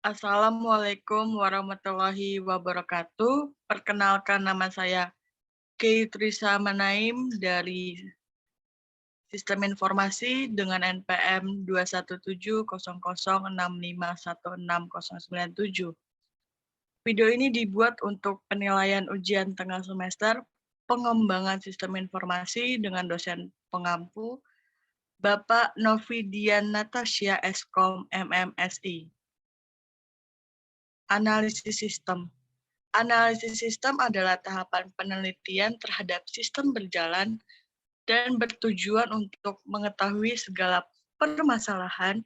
Assalamualaikum warahmatullahi wabarakatuh. Perkenalkan nama saya Kei Trisa Manaim dari Sistem Informasi dengan NPM 2170065161097. Video ini dibuat untuk penilaian ujian tengah semester pengembangan sistem informasi dengan dosen pengampu Bapak Novidian Natasha Eskom MMSI. Analisis sistem. Analisis sistem adalah tahapan penelitian terhadap sistem berjalan dan bertujuan untuk mengetahui segala permasalahan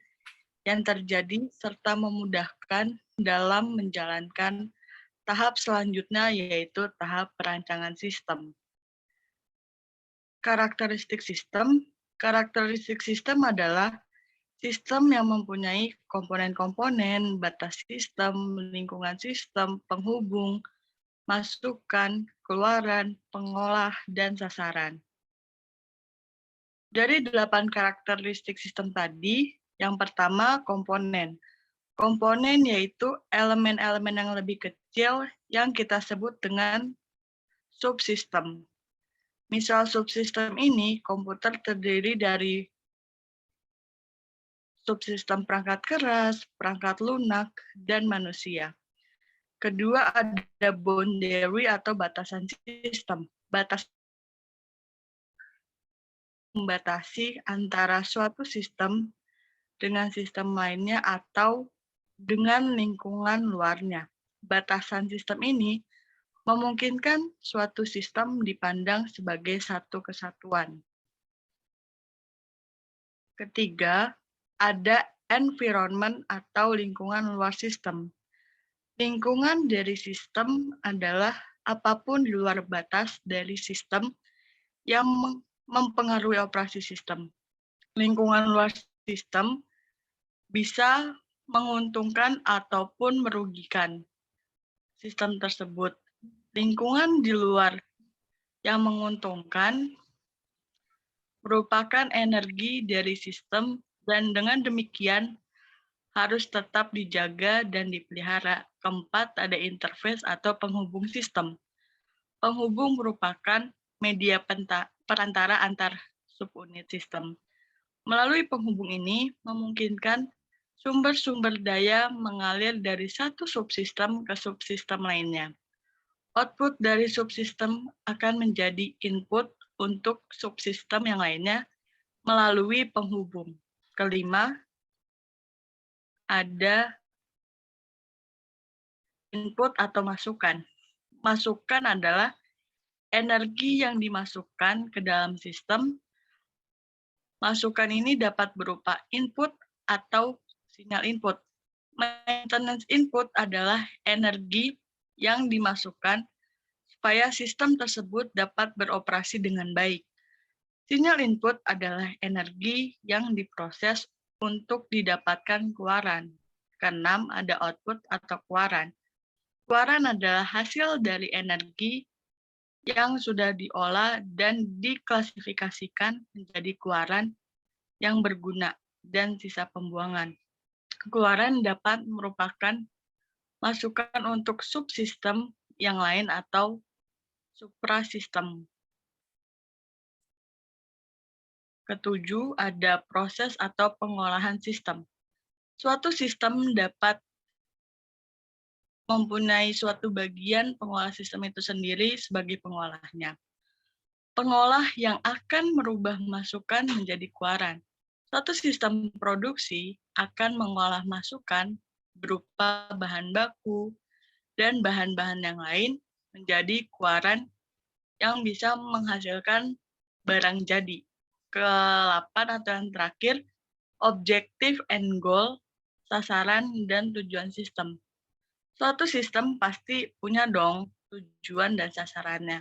yang terjadi serta memudahkan dalam menjalankan tahap selanjutnya, yaitu tahap perancangan sistem. Karakteristik sistem. Karakteristik sistem adalah sistem yang mempunyai komponen-komponen, batas sistem, lingkungan sistem, penghubung, masukan, keluaran, pengolah, dan sasaran. Dari 8 karakteristik sistem tadi, yang pertama komponen. Komponen yaitu elemen-elemen yang lebih kecil yang kita sebut dengan subsistem. Misal subsistem ini, komputer terdiri dari subsistem perangkat keras, perangkat lunak, dan manusia. Kedua, ada boundary atau batasan sistem. Batas membatasi antara suatu sistem dengan sistem lainnya atau dengan lingkungan luarnya. Batasan sistem ini memungkinkan suatu sistem dipandang sebagai satu kesatuan. Ketiga, ada environment atau lingkungan luar sistem. Lingkungan dari sistem adalah apapun di luar batas dari sistem yang mempengaruhi operasi sistem. Lingkungan luar sistem bisa menguntungkan ataupun merugikan sistem tersebut. Lingkungan di luar yang menguntungkan merupakan energi dari sistem dan dengan demikian harus tetap dijaga dan dipelihara. Keempat, ada interface atau penghubung sistem. Penghubung merupakan media perantara antar subunit sistem. Melalui penghubung ini memungkinkan sumber-sumber daya mengalir dari satu subsistem ke subsistem lainnya. Output dari subsistem akan menjadi input untuk subsistem yang lainnya melalui penghubung. Kelima, ada input atau masukan. Masukan adalah energi yang dimasukkan ke dalam sistem. Masukan ini dapat berupa input atau sinyal input. Maintenance input adalah energi yang dimasukkan supaya sistem tersebut dapat beroperasi dengan baik. Sinyal input adalah energi yang diproses untuk didapatkan keluaran. Keenam, ada output atau keluaran. Keluaran adalah hasil dari energi yang sudah diolah dan diklasifikasikan menjadi keluaran yang berguna dan sisa pembuangan. Keluaran dapat merupakan masukan untuk subsistem yang lain atau suprasistem. Ketujuh, ada proses atau pengolahan sistem. Suatu sistem dapat mempunyai suatu bagian pengolah sistem itu sendiri sebagai pengolahnya. Pengolah yang akan merubah masukan menjadi keluaran. Suatu sistem produksi akan mengolah masukan berupa bahan baku dan bahan-bahan yang lain menjadi keluaran yang bisa menghasilkan barang jadi. Ke-8 atau yang terakhir, objective and goal, sasaran dan tujuan sistem. Suatu sistem pasti punya dong tujuan dan sasarannya.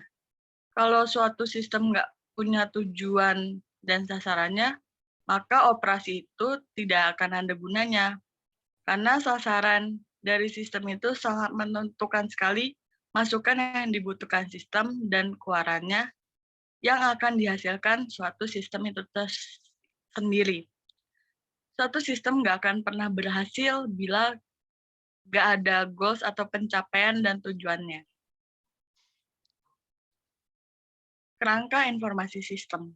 Kalau suatu sistem nggak punya tujuan dan sasarannya, maka operasi itu tidak akan ada gunanya. Karena sasaran dari sistem itu sangat menentukan sekali masukan yang dibutuhkan sistem dan keluarannya yang akan dihasilkan suatu sistem itu sendiri. Suatu sistem nggak akan pernah berhasil bila nggak ada goals atau pencapaian dan tujuannya. Kerangka informasi sistem.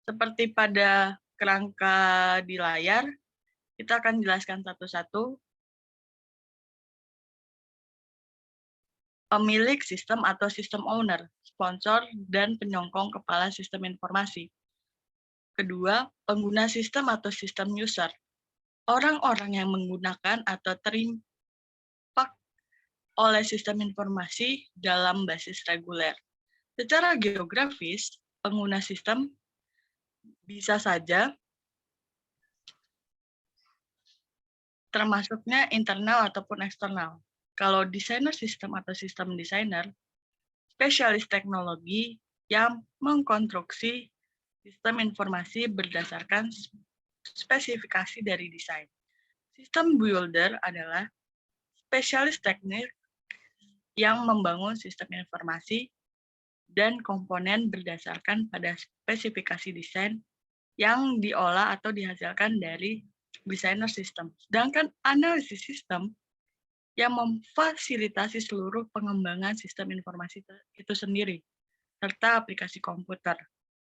Seperti pada kerangka di layar, kita akan jelaskan satu-satu. Pemilik sistem atau sistem owner, sponsor, dan penyokong kepala sistem informasi. Kedua, pengguna sistem atau sistem user. Orang-orang yang menggunakan atau terimpak oleh sistem informasi dalam basis reguler. Secara geografis, pengguna sistem bisa saja termasuknya internal ataupun eksternal. Kalau desainer sistem atau sistem desainer, spesialis teknologi yang mengkonstruksi sistem informasi berdasarkan spesifikasi dari desain. Sistem builder adalah spesialis teknik yang membangun sistem informasi dan komponen berdasarkan pada spesifikasi desain yang diolah atau dihasilkan dari desainer sistem. Sedangkan analisis sistem yang memfasilitasi seluruh pengembangan sistem informasi itu sendiri, serta aplikasi komputer.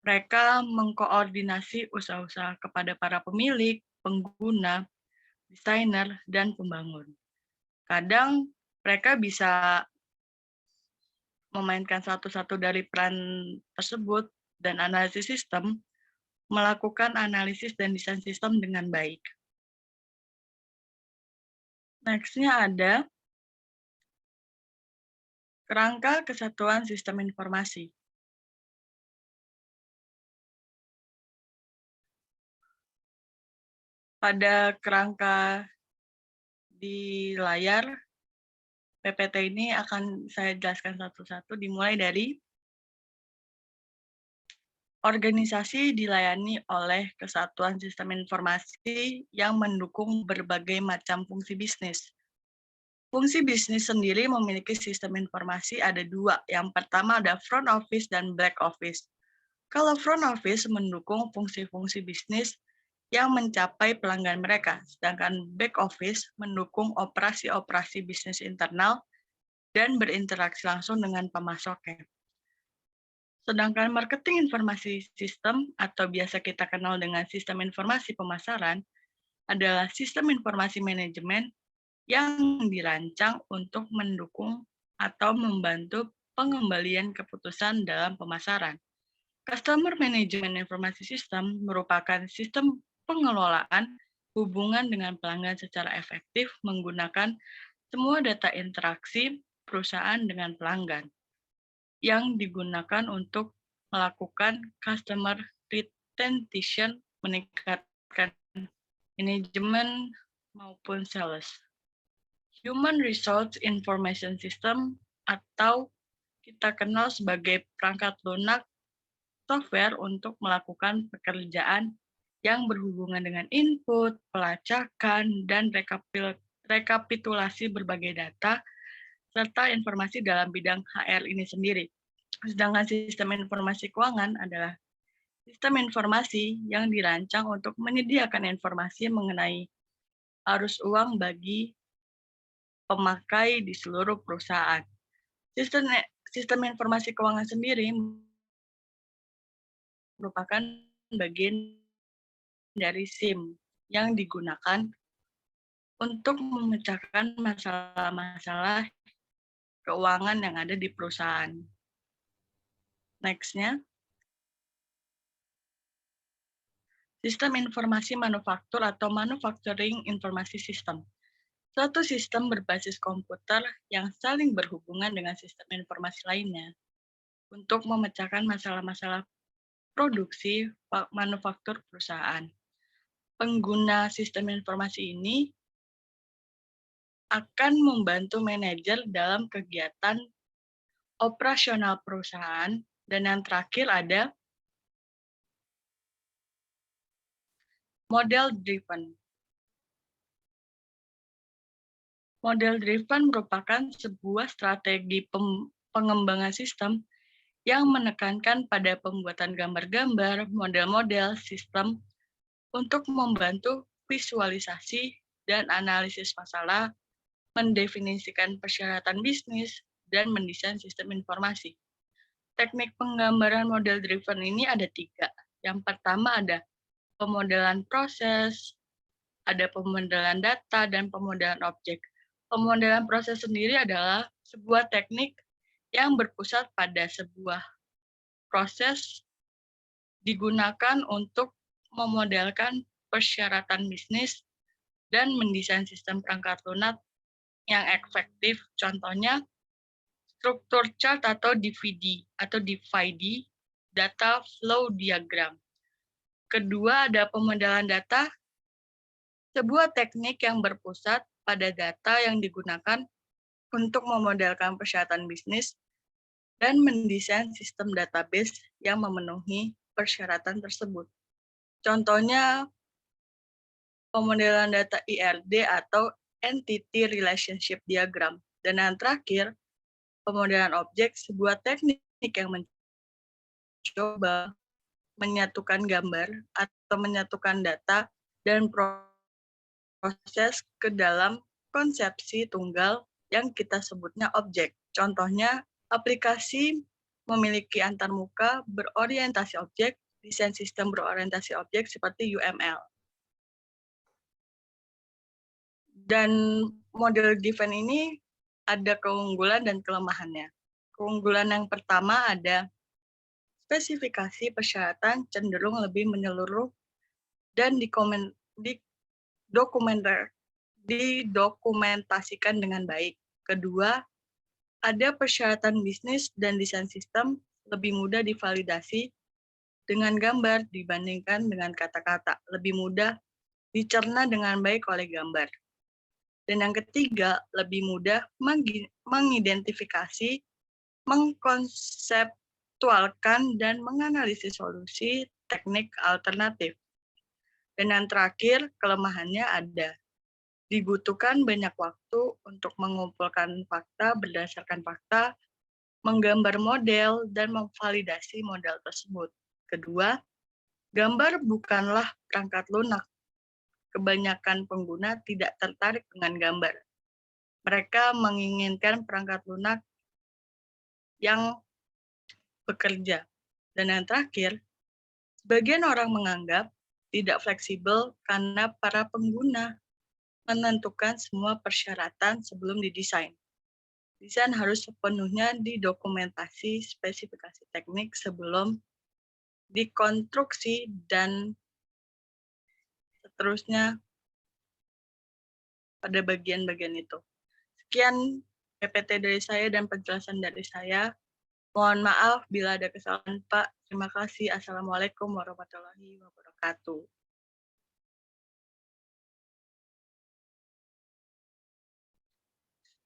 Mereka mengkoordinasi usaha-usaha kepada para pemilik, pengguna, desainer, dan pembangun. Kadang mereka bisa memainkan satu-satu dari peran tersebut, dan analisis sistem melakukan analisis dan desain sistem dengan baik. Next-nya ada kerangka kesatuan sistem informasi. Pada kerangka di layar, PPT ini akan saya jelaskan satu-satu, dimulai dari organisasi dilayani oleh kesatuan sistem informasi yang mendukung berbagai macam fungsi bisnis. Fungsi bisnis sendiri memiliki sistem informasi ada dua. Yang pertama ada front office dan back office. Kalau front office mendukung fungsi-fungsi bisnis yang mencapai pelanggan mereka, sedangkan back office mendukung operasi-operasi bisnis internal dan berinteraksi langsung dengan pemasoknya. Sedangkan marketing informasi sistem atau biasa kita kenal dengan sistem informasi pemasaran adalah sistem informasi manajemen yang dirancang untuk mendukung atau membantu pengembalian keputusan dalam pemasaran. Customer Management Informasi System merupakan sistem pengelolaan hubungan dengan pelanggan secara efektif menggunakan semua data interaksi perusahaan dengan pelanggan yang digunakan untuk melakukan customer retention, meningkatkan manajemen maupun sales. Human Resource Information System atau kita kenal sebagai perangkat lunak software untuk melakukan pekerjaan yang berhubungan dengan input, pelacakan, dan rekapitulasi berbagai data, serta informasi dalam bidang HR ini sendiri. Sedangkan sistem informasi keuangan adalah sistem informasi yang dirancang untuk menyediakan informasi mengenai arus uang bagi pemakai di seluruh perusahaan. Sistem informasi keuangan sendiri merupakan bagian dari SIM yang digunakan untuk memecahkan masalah-masalah keuangan yang ada di perusahaan. Next-nya, sistem informasi manufaktur atau manufacturing informasi system. Suatu sistem berbasis komputer yang saling berhubungan dengan sistem informasi lainnya untuk memecahkan masalah-masalah produksi manufaktur perusahaan. Pengguna sistem informasi ini akan membantu manajer dalam kegiatan operasional perusahaan, dan yang terakhir ada model driven. Model driven merupakan sebuah strategi pengembangan sistem yang menekankan pada pembuatan gambar-gambar, model-model sistem untuk membantu visualisasi dan analisis masalah, mendefinisikan persyaratan bisnis, dan mendesain sistem informasi. Teknik penggambaran model driven ini ada 3. Yang pertama ada pemodelan proses, ada pemodelan data, dan pemodelan objek. Pemodelan proses sendiri adalah sebuah teknik yang berpusat pada sebuah proses digunakan untuk memodelkan persyaratan bisnis dan mendesain sistem perangkat lunak yang efektif. Contohnya, struktur chart atau DVD atau DFID, data flow diagram. Kedua, ada pemodelan data, sebuah teknik yang berpusat pada data yang digunakan untuk memodelkan persyaratan bisnis dan mendesain sistem database yang memenuhi persyaratan tersebut. Contohnya, pemodelan data IRD atau Entity Relationship Diagram. Dan yang terakhir, pemodelan objek, sebuah teknik yang mencoba menyatukan gambar atau menyatukan data dan proses ke dalam konsepsi tunggal yang kita sebutnya objek. Contohnya, aplikasi memiliki antarmuka berorientasi objek, desain sistem berorientasi objek seperti UML. Dan model driven ini ada keunggulan dan kelemahannya. Keunggulan yang pertama ada spesifikasi persyaratan cenderung lebih menyeluruh dan didokumentasikan dengan baik. Kedua, ada persyaratan bisnis dan desain sistem lebih mudah divalidasi dengan gambar dibandingkan dengan kata-kata, lebih mudah dicerna dengan baik oleh gambar. Dan yang ketiga, lebih mudah mengidentifikasi, mengkonseptualkan, dan menganalisis solusi teknik alternatif. Dan yang terakhir, kelemahannya ada. Dibutuhkan banyak waktu untuk mengumpulkan fakta berdasarkan fakta, menggambar model, dan memvalidasi model tersebut. Kedua, gambar bukanlah perangkat lunak. Kebanyakan pengguna tidak tertarik dengan gambar. Mereka menginginkan perangkat lunak yang bekerja. Dan yang terakhir, sebagian orang menganggap tidak fleksibel karena para pengguna menentukan semua persyaratan sebelum didesain. Desain harus sepenuhnya didokumentasi spesifikasi teknik sebelum dikonstruksi dan seterusnya pada bagian-bagian itu. Sekian PPT dari saya dan penjelasan dari saya. Mohon maaf bila ada kesalahan, Pak. Terima kasih. Assalamualaikum warahmatullahi wabarakatuh.